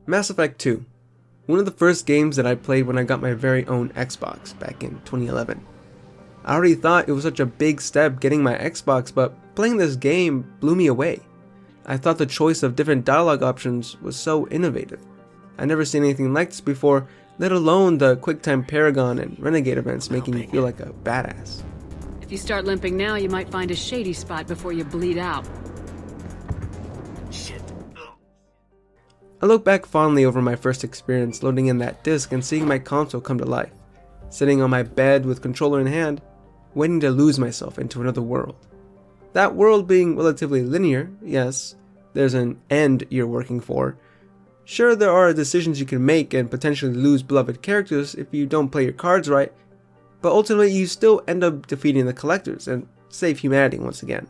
Mass Effect 2. One of the first games that I played when I got my very own Xbox back in 2011. I already thought it was such a big step getting my Xbox, but playing this game blew me away. I thought the choice of different dialogue options was so innovative. I'd never seen anything like this before, let alone the QuickTime Paragon and Renegade events making me feel like a badass. If you start limping now, you might find a shady spot before you bleed out. Shit. I look back fondly over my first experience loading in that disc and seeing my console come to life, sitting on my bed with controller in hand, waiting to lose myself into another world. That world being relatively linear, yes, there's an end you're working for. Sure, there are decisions you can make and potentially lose beloved characters if you don't play your cards right, but ultimately you still end up defeating the collectors and save humanity once again.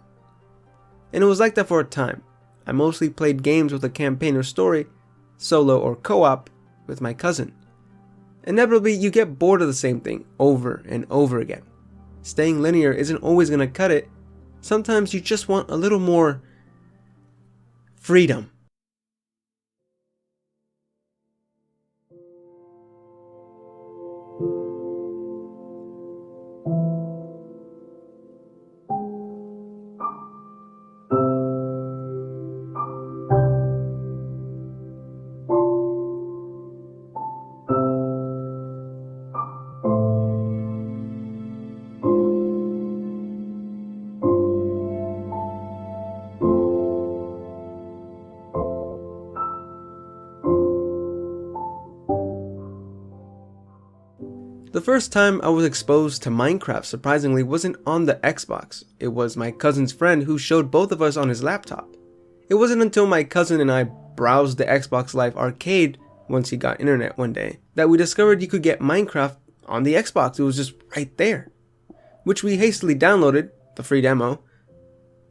And it was like that for a time. I mostly played games with a campaign or story, solo or co-op, with my cousin. Inevitably, you get bored of the same thing over and over again. Staying linear isn't always going to cut it. Sometimes you just want a little more freedom. The first time I was exposed to Minecraft surprisingly wasn't on the Xbox. It was my cousin's friend who showed both of us on his laptop. It wasn't until my cousin and I browsed the Xbox Live arcade once he got internet one day that we discovered you could get Minecraft on the Xbox. It was just right there. Which we hastily downloaded, the free demo,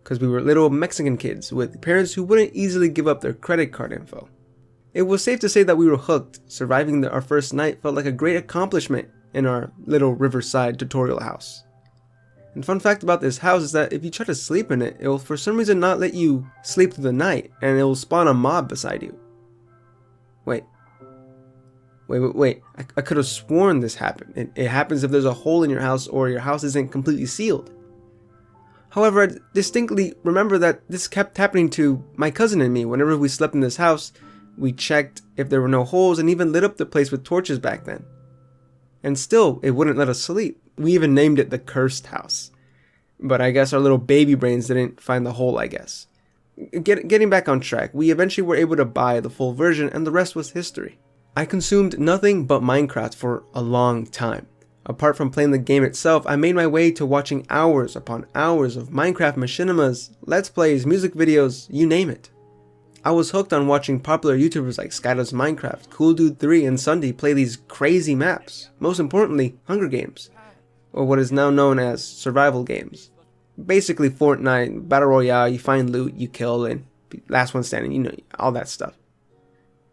because we were little Mexican kids with parents who wouldn't easily give up their credit card info. It was safe to say that we were hooked. Surviving our first night felt like a great accomplishment in our little riverside tutorial house. And fun fact about this house is that if you try to sleep in it, it will for some reason not let you sleep through the night, and it will spawn a mob beside you. Wait. I could have sworn this happened. It happens if there's a hole in your house or your house isn't completely sealed. However, I distinctly remember that this kept happening to my cousin and me. Whenever we slept in this house, we checked if there were no holes and even lit up the place with torches back then. And still, it wouldn't let us sleep. We even named it the Cursed House. But I guess our little baby brains didn't find the hole, I guess. Getting back on track, we eventually were able to buy the full version and the rest was history. I consumed nothing but Minecraft for a long time. Apart from playing the game itself, I made my way to watching hours upon hours of Minecraft machinimas, let's plays, music videos, you name it. I was hooked on watching popular YouTubers like Skydoes Minecraft, Cool Dude 3, and Sunday play these crazy maps. Most importantly, Hunger Games, or what is now known as survival games. Basically Fortnite, Battle Royale, you find loot, you kill, and last one standing, you know, all that stuff.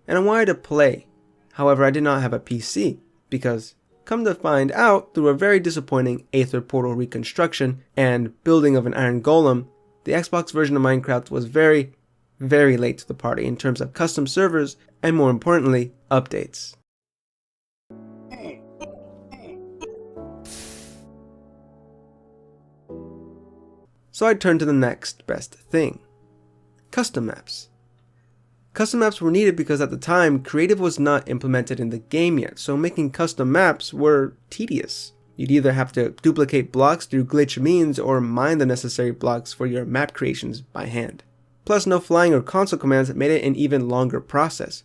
And I wanted to play. However, I did not have a PC, because come to find out, through a very disappointing Aether Portal reconstruction and building of an iron golem, the Xbox version of Minecraft was very late to the party in terms of custom servers and, more importantly, updates. So I turned to the next best thing. Custom maps. Custom maps were needed because at the time, creative was not implemented in the game yet, so making custom maps were tedious. You'd either have to duplicate blocks through glitch means or mine the necessary blocks for your map creations by hand. Plus, no flying or console commands made it an even longer process.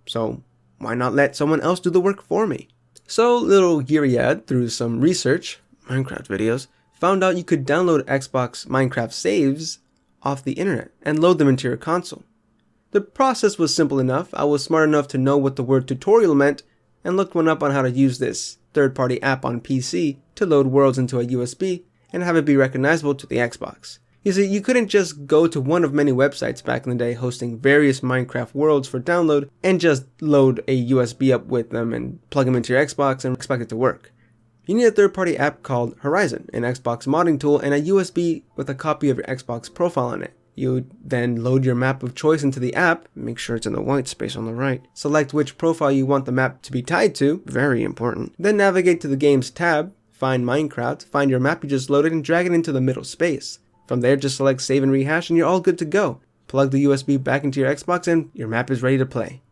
So, why not let someone else do the work for me? So, little Yriad, through some research, Minecraft videos, found out you could download Xbox Minecraft saves off the internet and load them into your console. The process was simple enough. I was smart enough to know what the word tutorial meant and looked one up on how to use this third-party app on PC to load worlds into a USB and have it be recognizable to the Xbox. You see, you couldn't just go to one of many websites back in the day hosting various Minecraft worlds for download and just load a USB up with them and plug them into your Xbox and expect it to work. You need a third-party app called Horizon, an Xbox modding tool, and a USB with a copy of your Xbox profile on it. You then load your map of choice into the app, make sure it's in the white space on the right, select which profile you want the map to be tied to, very important, then navigate to the games tab, find Minecraft, find your map you just loaded and drag it into the middle space. From there just select save and rehash and you're all good to go. Plug the USB back into your Xbox and your map is ready to play.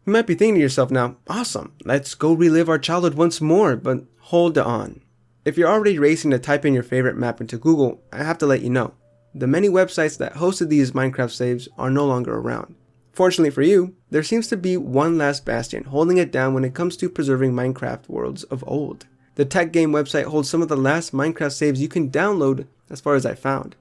You might be thinking to yourself now, awesome, let's go relive our childhood once more, but hold on. If you're already racing to type in your favorite map into Google, I have to let you know. The many websites that hosted these Minecraft saves are no longer around. Fortunately for you, there seems to be one last bastion holding it down when it comes to preserving Minecraft worlds of old. The Tech Game website holds some of the last Minecraft saves you can download as far as I found.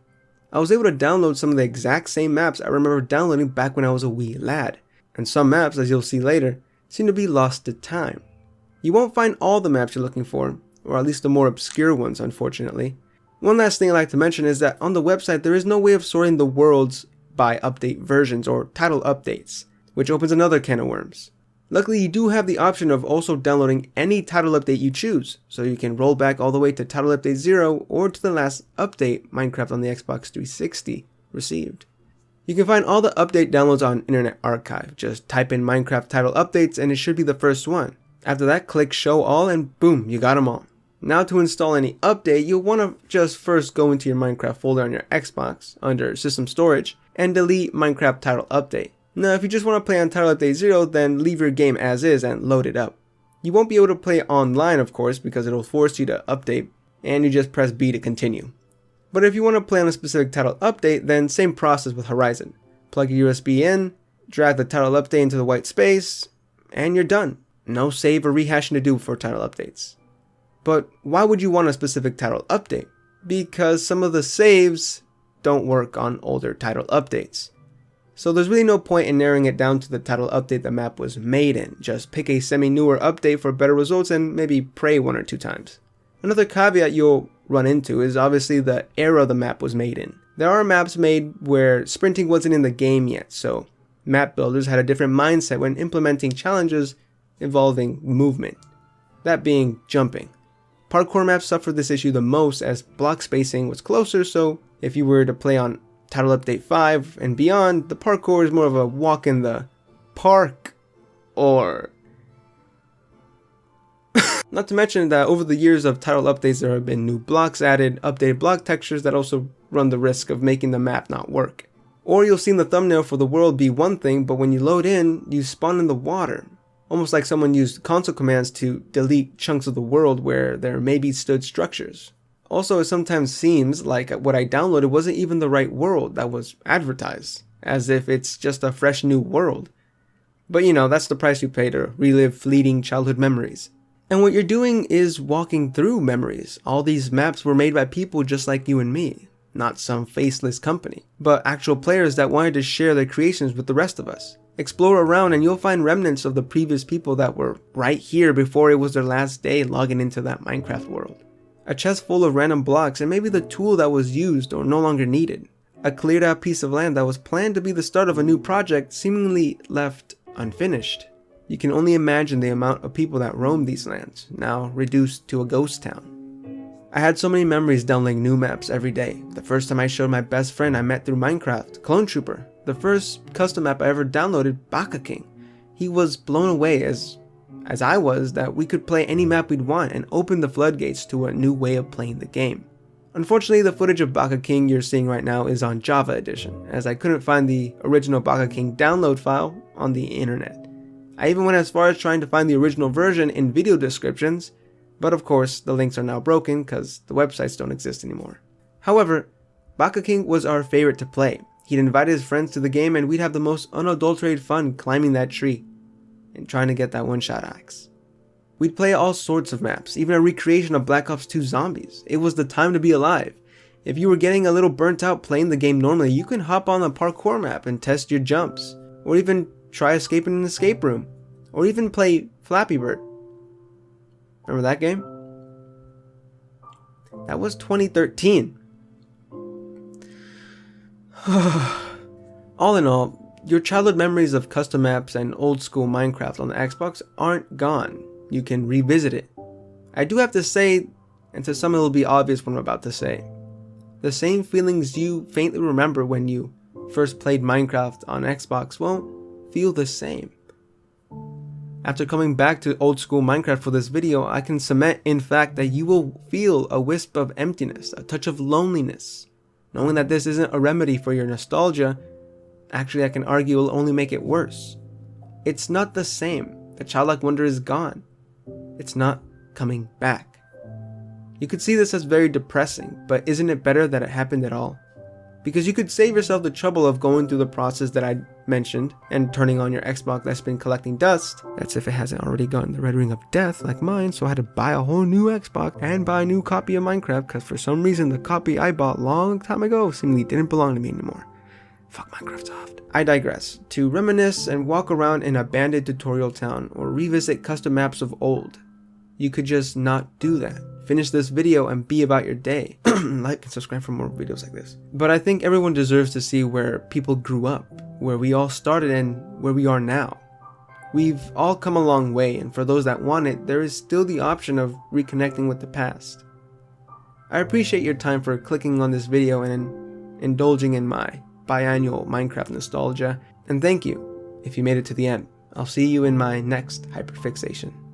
I was able to download some of the exact same maps I remember downloading back when I was a wee lad, and some maps, as you'll see later, seem to be lost to time. You won't find all the maps you're looking for, or at least the more obscure ones, unfortunately. One last thing I'd like to mention is that on the website there is no way of sorting the worlds by update versions or title updates, which opens another can of worms. Luckily you do have the option of also downloading any title update you choose, so you can roll back all the way to title update 0 or to the last update Minecraft on the Xbox 360 received. You can find all the update downloads on Internet Archive. Just type in Minecraft title updates and it should be the first one. After that, click show all and boom, you got them all. Now to install any update, you'll want to just first go into your Minecraft folder on your Xbox under System Storage and delete Minecraft Title Update. Now if you just want to play on Title Update 0, then leave your game as is and load it up. You won't be able to play online of course because it'll force you to update and you just press B to continue. But if you want to play on a specific title update, then same process with Horizon. Plug your USB in, drag the title update into the white space, and you're done. No save or rehashing to do for title updates. But why would you want a specific title update? Because some of the saves don't work on older title updates. So there's really no point in narrowing it down to the title update the map was made in. Just pick a semi-newer update for better results and maybe pray 1 or 2 times. Another caveat you'll run into is obviously the era the map was made in. There are maps made where sprinting wasn't in the game yet, so map builders had a different mindset when implementing challenges involving movement, that being jumping. Parkour maps suffered this issue the most as block spacing was closer, so if you were to play on Title Update 5 and beyond, the parkour is more of a walk in the park, or... Not to mention that over the years of title updates there have been new blocks added, updated block textures that also run the risk of making the map not work. Or you'll see in the thumbnail for the world be one thing, but when you load in, you spawn in the water. Almost like someone used console commands to delete chunks of the world where there maybe stood structures. Also, it sometimes seems like what I downloaded wasn't even the right world that was advertised, as if it's just a fresh new world. But you know, that's the price you pay to relive fleeting childhood memories. And what you're doing is walking through memories. All these maps were made by people just like you and me, not some faceless company, but actual players that wanted to share their creations with the rest of us. Explore around and you'll find remnants of the previous people that were right here before it was their last day logging into that Minecraft world. A chest full of random blocks and maybe the tool that was used or no longer needed. A cleared out piece of land that was planned to be the start of a new project seemingly left unfinished. You can only imagine the amount of people that roamed these lands, now reduced to a ghost town. I had so many memories downloading new maps every day. The first time I showed my best friend I met through Minecraft, Clone Trooper. The first custom map I ever downloaded, Baka King. He was blown away as I was that we could play any map we'd want and open the floodgates to a new way of playing the game. Unfortunately, the footage of Baka King you're seeing right now is on Java Edition, as I couldn't find the original Baka King download file on the internet. I even went as far as trying to find the original version in video descriptions, but of course the links are now broken because the websites don't exist anymore. However, Baka King was our favorite to play. He'd invite his friends to the game and we'd have the most unadulterated fun climbing that tree and trying to get that one-shot axe. We'd play all sorts of maps, even a recreation of Black Ops 2 Zombies. It was the time to be alive. If you were getting a little burnt out playing the game normally, you can hop on a parkour map and test your jumps, or even try escaping an escape room, or even play Flappy Bird. Remember that game? That was 2013. All in all, your childhood memories of custom maps and old school Minecraft on the Xbox aren't gone. You can revisit it. I do have to say, and to some it will be obvious what I'm about to say, the same feelings you faintly remember when you first played Minecraft on Xbox won't feel the same. After coming back to old school Minecraft for this video, I can cement in fact that you will feel a wisp of emptiness, a touch of loneliness. Knowing that this isn't a remedy for your nostalgia, actually I can argue will only make it worse. It's not the same. The childlike wonder is gone. It's not coming back. You could see this as very depressing, but isn't it better that it happened at all? Because you could save yourself the trouble of going through the process that I mentioned and turning on your Xbox that's been collecting dust. That's if it hasn't already gotten the red ring of death like mine, so I had to buy a whole new Xbox and buy a new copy of Minecraft because for some reason the copy I bought long time ago seemingly didn't belong to me anymore. Fuck Minecraft Soft. I digress. To reminisce and walk around an abandoned tutorial town or revisit custom maps of old. You could just not do that. Finish this video and be about your day. Like and subscribe for more videos like this. But I think everyone deserves to see where people grew up, where we all started and where we are now. We've all come a long way, and for those that want it, there is still the option of reconnecting with the past. I appreciate your time for clicking on this video and indulging in my biannual Minecraft nostalgia, and thank you if you made it to the end. I'll see you in my next hyperfixation.